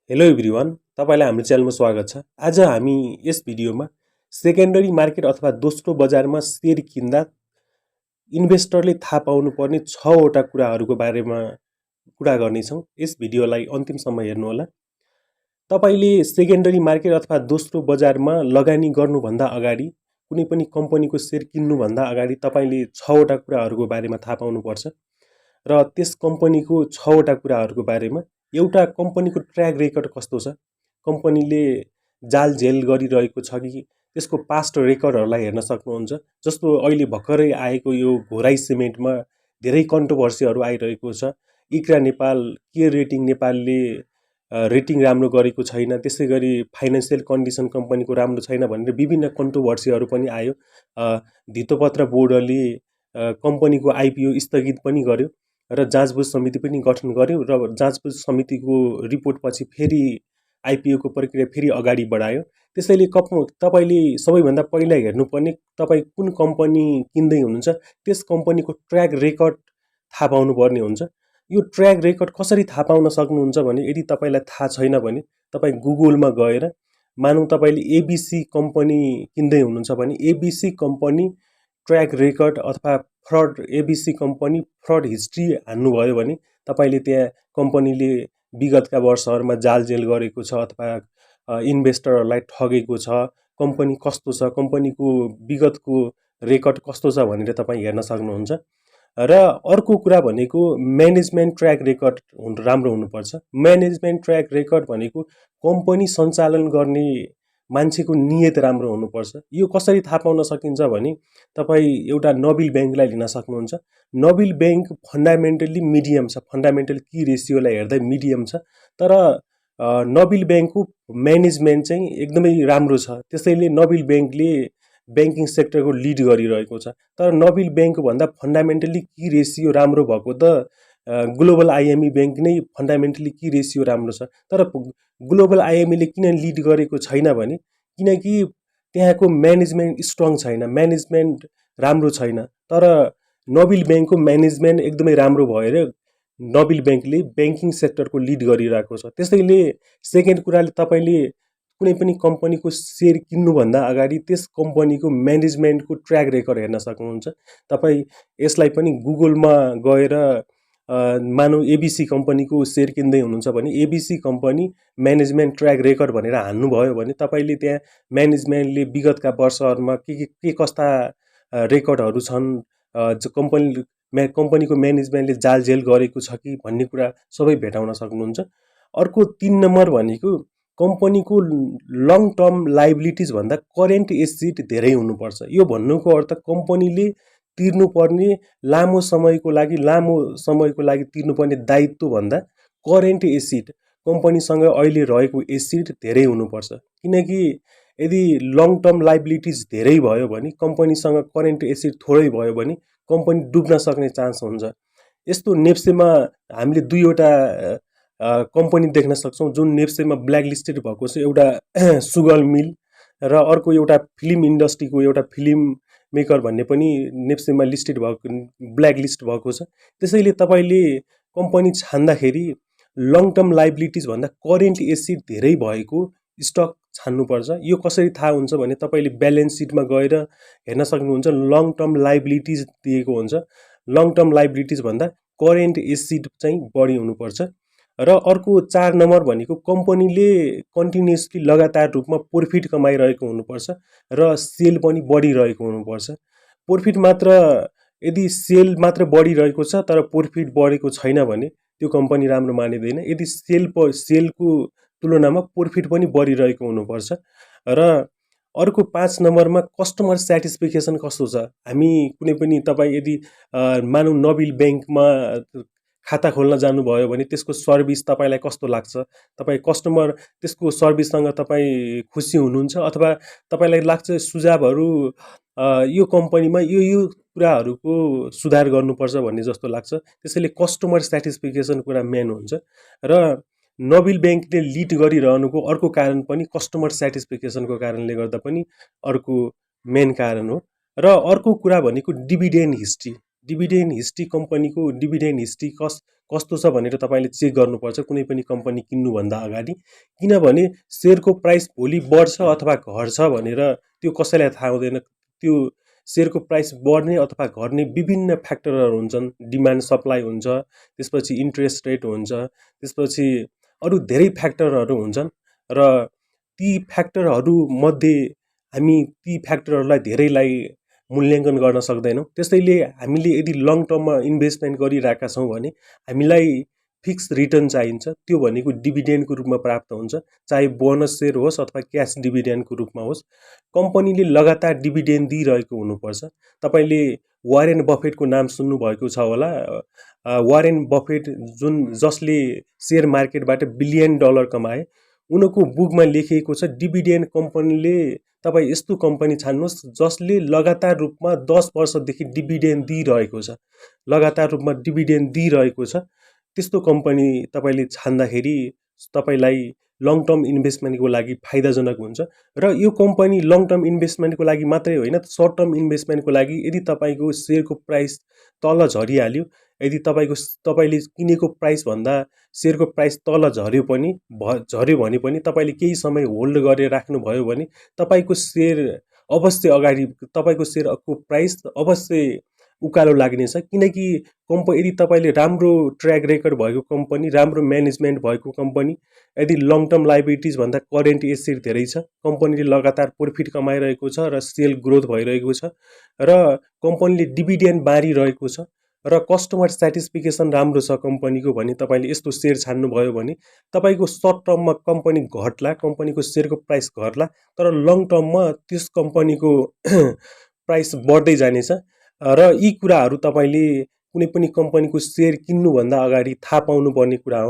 Hello everyone, तपाईलाई हाम्रो च्यानलमा स्वागत छ। आज हामी यस भिडियोमा सेकेन्डरी मार्केट अथवा दोस्रो बजारमा शेयर किन्दा इन्भेस्टरले थाहा पाउनुपर्ने 6 वटा कुराहरूको बारेमा कुरा गर्नेछौँ। यस भिडियोलाई अन्तिमसम्म हेर्नुहोला। तपाईले सेकेन्डरी मार्केट अथवा दोस्रो बजारमा लगानी गर्नुभन्दा अगाडि कुनै पनि कम्पनीको शेयर किन्नुभन्दा अगाडि तपाईले 6 वटा कुराहरूको बारेमा थाहा पाउनुपर्छ र त्यस कम्पनीको 6 वटा कुराहरूको बारेमा एउटा कम्पनीको ट्र्याक रेकर्ड कस्तो छ, कम्पनीले जालझेल गरिरहेको छ कि त्यसको पास्ट रेकर्डहरूलाई हेर्न सक्नुहुन्छ। जस्तो अहिले भर्खरै आएको यो घोराई सिमेन्टमा धेरै कन्ट्रोभर्सीहरू आइरहेको छ। इक्रा नेपाल, केयर रेटिङ नेपालले रेटिङ राम्रो गरेको छैन, त्यसै गरी फाइनेन्सियल कन्डिसन कम्पनीको राम्रो छैन भनेर विभिन्न कन्ट्रोभर्सीहरू पनि आयो। धितोपत्र बोर्डले कम्पनीको आइपिओ स्थगित पनि गर्यो र जाँचबुझ समिति पनि गठन गर्यो र जाँचबुझ समितिको रिपोर्टपछि फेरि आइपिओको प्रक्रिया फेरि अगाडि बढायो। त्यसैले तपाईले सबैभन्दा पहिला हेर्नुपर्ने तपाई कुन कम्पनी किन्दै हुनुहुन्छ त्यस कम्पनीको ट्र्याक रेकर्ड थाहा पाउनुपर्ने हुन्छ। यो ट्र्याक रेकर्ड कसरी थाहा पाउन सक्नुहुन्छ भने यदि तपाईलाई थाहा छैन भने तपाई गुगलमा गएर मानौँ तपाईले एबीसी कम्पनी किन्दै हुनुहुन्छ भने एबीसी कम्पनी ट्र्याक रेकर्ड अथवा fraud ABC company fraud history हान्नुभयो भने तपाईले त्यहाँ कम्पनीले विगतका वर्षहरूमा जालझेल गरेको छ अथवा इन्भेस्टरहरूलाई ठगेको छ, कम्पनी कस्तो छ, कम्पनीको विगतको रेकर्ड कस्तो छ भनेर तपाईँ हेर्न सक्नुहुन्छ। र अर्को कुरा भनेको म्यानेजमेन्ट ट्र्याक रेकर्ड राम्रो हुनुपर्छ। म्यानेजमेन्ट ट्र्याक रेकर्ड भनेको कम्पनी सञ्चालन गर्ने मान्छेको नियत राम्रो हुनुपर्छ। यो कसरी थाहा पाउन सकिन्छ भने तपाईँ एउटा नबिल ब्याङ्कलाई लिन सक्नुहुन्छ। नबिल ब्याङ्क फन्डामेन्टल्ली मिडियम छ, फन्डामेन्टल की रेसियोलाई हेर्दा मिडियम छ, तर नबिल ब्याङ्कको म्यानेजमेन्ट चाहिँ एकदमै राम्रो छ। त्यसैले नबिल ब्याङ्कले ब्याङ्किङ सेक्टरको लिड गरिरहेको छ। तर नबिल ब्याङ्कभन्दा फन्डामेन्टल्ली की रेसियो राम्रो भएको त ग्लोबल आइएमई ब्याङ्क नै फन्डामेन्टली की रेसियो राम्रो छ। तर ग्लोबल आइएमईले किन लिड गरेको छैन भने किनकि त्यहाँको म्यानेजमेन्ट स्ट्रङ छैन, म्यानेजमेन्ट राम्रो छैन। तर नबिल ब्याङ्कको म्यानेजमेन्ट एकदमै राम्रो भएर नबिल ब्याङ्कले ब्याङ्किङ सेक्टरको लिड गरिरहेको छ। त्यसैले सेकेन्ड कुराले तपाईले कुनै पनि कम्पनीको शेयर किन्नुभन्दा अगाडि त्यस कम्पनीको म्यानेजमेन्टको ट्र्याक रेकर्ड हेर्न सक्नुहुन्छ। तपाईँ यसलाई पनि गुगलमा गएर मानौँ एबीसी कम्पनीको शेयर किन्दै हुनुहुन्छ भने ABC company management track record भनेर हान्नुभयो भने तपाईले त्यहाँ म्यानेजमेन्टले विगतका वर्षहरूमा के कस्ता रेकर्डहरू छन्, कम्पनीको म्यानेजमेन्टले जालझेल गरेको छ कि भन्ने कुरा सबै भेटाउन सक्नुहुन्छ। अर्को 3 नम्बर भनेको कम्पनीको लङ टर्म लाइबिलिटिज भन्दा करेन्ट एसेट धेरै हुनुपर्छ। यो भन्नुको अर्थ कम्पनीले तिर्नुपर्ने लामो समयको लागि तिर्नुपर्ने दायित्व भन्दा करेन्ट एसेट कम्पनीसँग अहिले रहेको एसेट धेरै हुनुपर्छ। किनकि यदि लङ टर्म लाइबिलिटिज धेरै भयो भने कम्पनीसँग करेन्ट एसेट थोरै भयो भने कम्पनी डुब्न सक्ने चान्स हुन्छ। यस्तो नेप्सेमा हामीले 2 वटा कम्पनी देख्न सक्छौँ जुन नेप्सेमा ब्ल्याक लिस्टेड भएको छ। एउटा सुगर मिल र अर्को एउटा फिल्म इन्डस्ट्रीको एउटा फिल्म मेकर भन्ने पनि नेप्सेमा लिस्टेड भएको ब्ल्याक लिस्ट भएको छ। त्यसैले तपाईले कम्पनी छान्दाखेरि लङ टर्म लाइबिलिटिज भन्दा करेन्ट एसेट धेरै भएको स्टक छान्नुपर्छ। यो कसरी थाहा हुन्छ भने तपाईले ब्यालेन्स सिटमा गएर हेर्न सक्नुहुन्छ। लङ टर्म लाइबिलिटिज दिएको हुन्छ, लङ टर्म लाइबिलिटिज भन्दा करेन्ट एसेट चाहिँ बढी हुनुपर्छ। र अर्को 4 नम्बर भनेको कम्पनीले कन्टिन्युसली लगातार रूपमा प्रॉफिट कमाइरहेको हुनुपर्छ र सेल पनि बढिरहेको हुनुपर्छ। प्रॉफिट मात्र यदि सेल मात्र बढिरहेको छ तर प्रॉफिट बढेको छैन भने त्यो कम्पनी राम्रो मानिँदैन। यदि सेलको तुलनामा प्रॉफिट पनि बढिरहेको हुनुपर्छ। र अर्को 5 नम्बरमा कस्टमर सेटिस्फिकेसन कस्तो छ। हामी कुनै पनि तपाईँ यदि मानौँ नबिल ब्याङ्कमा खाता खोल्न जानुभयो भने त्यसको सर्भिस तपाईलाई कस्तो लाग्छ, तपाईँ कस्टमर त्यसको सर्भिससँग तपाईँ खुसी हुनुहुन्छ अथवा तपाईलाई लाग्छ सुझावहरू यो कम्पनीमा यो कुराहरूको सुधार गर्नुपर्छ भन्ने जस्तो लाग्छ। त्यसैले कस्टमर सेटिस्फिकेसन कुरा मेन हुन्छ। र नबिल ब्याङ्कले लिड गरिरहनुको अर्को कारण पनि कस्टमर सेटिस्फिकेसनको कारणले गर्दा पनि अर्को मेन कारण हो। र अर्को कुरा भनेको डिभिडेन्ड हिस्ट्री। डिभिडेन्ड हिस्ट्री कम्पनीको डिभिडेन्ड हिस्ट्री कस्तो छ भनेर तपाईँले चेक गर्नुपर्छ कुनै पनि कम्पनी किन्नुभन्दा अगाडि। किनभने सेयरको प्राइस भोलि बढ्छ अथवा घट्छ भनेर त्यो कसैलाई थाहा हुँदैन। त्यो सेयरको प्राइस बढ्ने अथवा घट्ने विभिन्न फ्याक्टरहरू हुन्छन्। डिमान्ड सप्लाई हुन्छ, त्यसपछि इन्ट्रेस्ट रेट हुन्छ, त्यसपछि अरू धेरै फ्याक्टरहरू हुन्छन् र ती फ्याक्टरहरूमध्ये हामी ती फ्याक्टरहरूलाई धेरैलाई मूल्याङ्कन गर्न सक्दैनौँ। त्यसैले हामीले यदि लङ टर्ममा इन्भेस्टमेन्ट गरिरहेका छौँ भने हामीलाई फिक्स रिटर्न चाहिन्छ। त्यो भनेको डिभिडेन्डको रूपमा प्राप्त हुन्छ, चाहे बोनस सेयर होस् अथवा क्यास डिभिडेन्डको रूपमा होस्। कम्पनीले लगातार डिभिडेन्ड दिइरहेको हुनुपर्छ। तपाईँले वारेन बफेटको नाम सुन्नुभएको छ होला। वारेन बफेट जसले सेयर मार्केटबाट बिलियन डलर कमाए, उनको बुकमा लेखिएको छ डिभिडेन्ड कम्पनीले तपाईँ यस्तो कम्पनी छान्नुहोस् जसले लगातार रूपमा 10 वर्षदेखि डिभिडेन्ड दिइरहेको छ, लगातार रूपमा डिभिडेन्ड दिइरहेको छ। त्यस्तो कम्पनी तपाईँले छान्दाखेरि तपाईँलाई लङ टर्म इन्भेस्टमेन्टको लागि फाइदाजनक हुन्छ। र यो कम्पनी लङ टर्म इन्भेस्टमेन्टको लागि मात्रै होइन, सर्ट टर्म इन्भेस्टमेन्टको लागि यदि तपाईँको सेयरको प्राइस तल झरिहाल्यो, यदि तपाईँले किनेको प्राइसभन्दा सेयरको प्राइस तल झर्यो भने पनि तपाईँले केही समय होल्ड गरेर राख्नुभयो भने तपाईँको सेयर अवश्य अगाडि, तपाईँको सेयरको प्राइस अवश्य उकालो लाग्नेछ। किनकि यदि तपाईँले राम्रो ट्र्याक रेकर्ड भएको कम्पनी, राम्रो म्यानेजमेन्ट भएको कम्पनी, यदि लङ टर्म लाइबिलिटिज भन्दा करेन्ट एसेट धेरै छ, कम्पनीले लगातार प्रफिट कमाइरहेको छ र सेल ग्रोथ भइरहेको छ र कम्पनीले डिभिडेन्ड बाँडिरहेको छ र कस्टमर सेटिस्फिकेसन राम्रो छ कम्पनीको भने तपाईँले यस्तो सेयर छान्नुभयो भने तपाईँको सर्ट टर्ममा कम्पनी घट्ला, कम्पनीको सेयरको प्राइस घट्ला, तर लङ टर्ममा त्यस कम्पनीको प्राइस बढ्दै जानेछ। र यी कुराहरू तपाईँले कुनै पनि कम्पनीको सेयर किन्नुभन्दा अगाडि थाहा पाउनुपर्ने कुरा हो।